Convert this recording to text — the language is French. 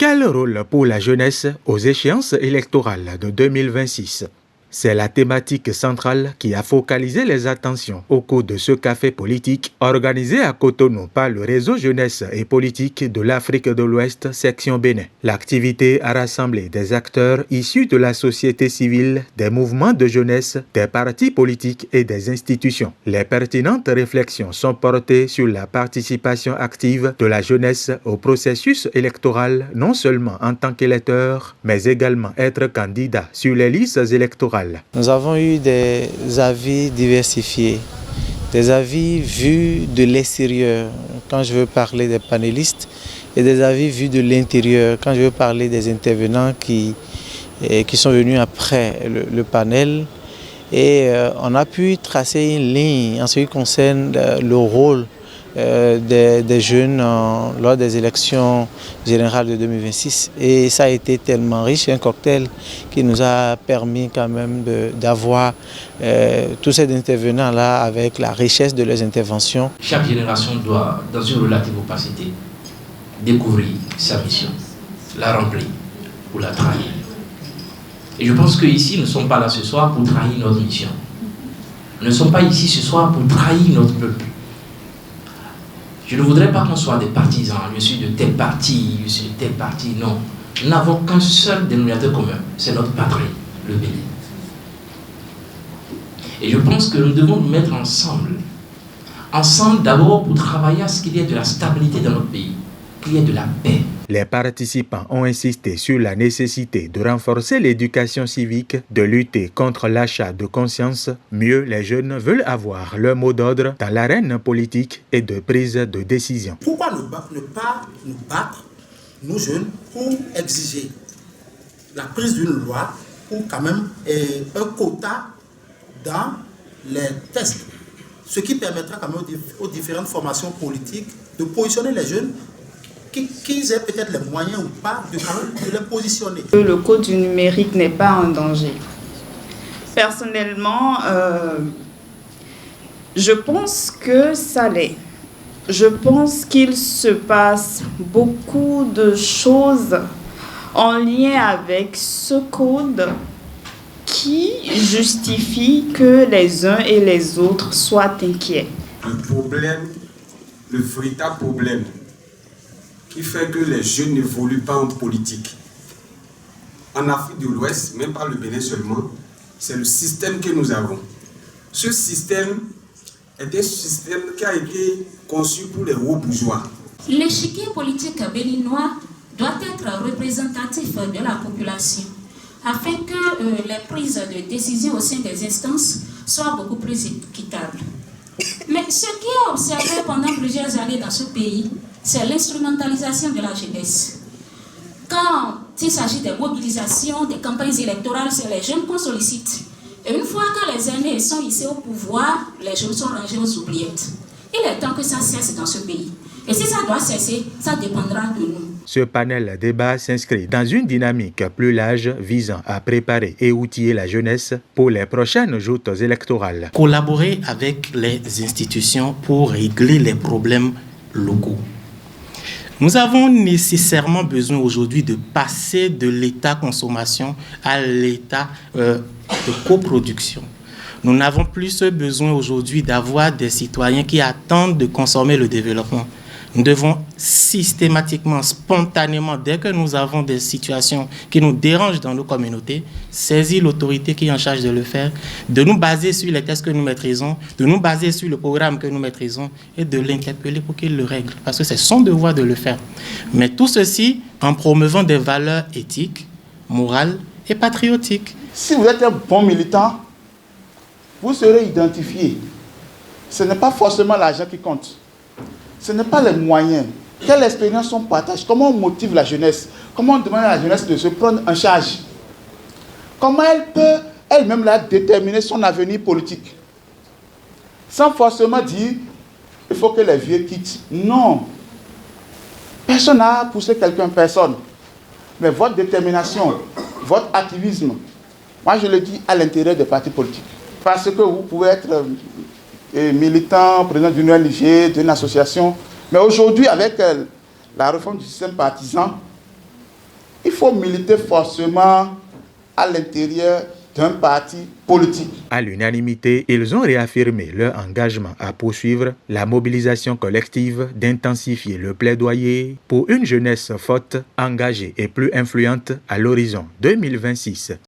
Quel rôle pour la jeunesse aux échéances électorales de 2026? C'est la thématique centrale qui a focalisé les attentions au cours de ce café politique organisé à Cotonou par le réseau jeunesse et politique de l'Afrique de l'Ouest, section Bénin. L'activité a rassemblé des acteurs issus de la société civile, des mouvements de jeunesse, des partis politiques et des institutions. Les pertinentes réflexions sont portées sur la participation active de la jeunesse au processus électoral, non seulement en tant qu'électeur, mais également être candidat sur les listes électorales. Nous avons eu des avis diversifiés, des avis vus de l'extérieur, quand je veux parler des panélistes, et des avis vus de l'intérieur, quand je veux parler des intervenants qui sont venus après le panel. Et on a pu tracer une ligne en ce qui concerne le rôle des jeunes lors des élections générales de 2026. Et ça a été tellement riche, un cocktail qui nous a permis quand même d'avoir tous ces intervenants-là avec la richesse de leurs interventions. Chaque génération doit, dans une relative opacité, découvrir sa mission, la remplir ou la trahir. Et je pense qu'ici, nous ne sommes pas là ce soir pour trahir notre mission. Nous ne sommes pas ici ce soir pour trahir notre peuple. Je ne voudrais pas qu'on soit des partisans, je suis de tel parti, je suis de tel parti, non. Nous n'avons qu'un seul dénominateur commun, c'est notre patrie, le Bénin. Et je pense que nous devons nous mettre ensemble d'abord pour travailler à ce qu'il y ait de la stabilité dans notre pays, qu'il y ait de la paix. Les participants ont insisté sur la nécessité de renforcer l'éducation civique, de lutter contre l'achat de conscience. Mieux, les jeunes veulent avoir leur mot d'ordre dans l'arène politique et de prise de décision. Pourquoi ne pas nous battre, nous jeunes, pour exiger la prise d'une loi ou quand même un quota dans les tests, ce qui permettra quand même aux différentes formations politiques de positionner les jeunes qu'ils aient peut-être les moyens ou pas de les positionner. Le code du numérique n'est pas un danger. Personnellement, je pense que ça l'est. Je pense qu'il se passe beaucoup de choses en lien avec ce code qui justifie que les uns et les autres soient inquiets. Le véritable problème qui fait que les jeunes n'évoluent pas en politique. En Afrique de l'Ouest, même pas le Bénin seulement, c'est le système que nous avons. Ce système est un système qui a été conçu pour les hauts bourgeois. L'échiquier politique béninois doit être représentatif de la population afin que les prises de décision au sein des instances soient beaucoup plus équitables. Mais ce qui est observé pendant plusieurs années dans ce pays, c'est l'instrumentalisation de la jeunesse. Quand il s'agit des mobilisations, des campagnes électorales, c'est les jeunes qu'on sollicite. Et une fois que les aînés sont ici au pouvoir, les jeunes sont rangés aux oubliettes. Il est temps que ça cesse dans ce pays. Et si ça doit cesser, ça dépendra de nous. Ce panel débat s'inscrit dans une dynamique plus large visant à préparer et outiller la jeunesse pour les prochaines joutes électorales. Collaborer avec les institutions pour régler les problèmes locaux. Nous avons nécessairement besoin aujourd'hui de passer de l'état consommation à l'état de coproduction. Nous n'avons plus besoin aujourd'hui d'avoir des citoyens qui attendent de consommer le développement. Nous devons systématiquement, spontanément, dès que nous avons des situations qui nous dérangent dans nos communautés, saisir l'autorité qui est en charge de le faire, de nous baser sur les tests que nous maîtrisons, de nous baser sur le programme que nous maîtrisons et de l'interpeller pour qu'il le règle. Parce que c'est son devoir de le faire. Mais tout ceci en promouvant des valeurs éthiques, morales et patriotiques. Si vous êtes un bon militant, vous serez identifié. Ce n'est pas forcément l'argent qui compte. Ce n'est pas les moyens. Quelle expérience on partage? Comment on motive la jeunesse? Comment on demande à la jeunesse de se prendre en charge? Comment elle peut elle-même là déterminer son avenir politique? Sans forcément dire il faut que les vieux quittent. Non. Personne n'a poussé quelqu'un, personne. Mais votre détermination, votre activisme, moi je le dis à l'intérieur des partis politiques. Parce que vous pouvez être militant, président d'une ONG, d'une association. Mais aujourd'hui, avec la réforme du système partisan, il faut militer forcément à l'intérieur d'un parti politique. À l'unanimité, ils ont réaffirmé leur engagement à poursuivre la mobilisation collective, d'intensifier le plaidoyer pour une jeunesse forte, engagée et plus influente à l'horizon 2026.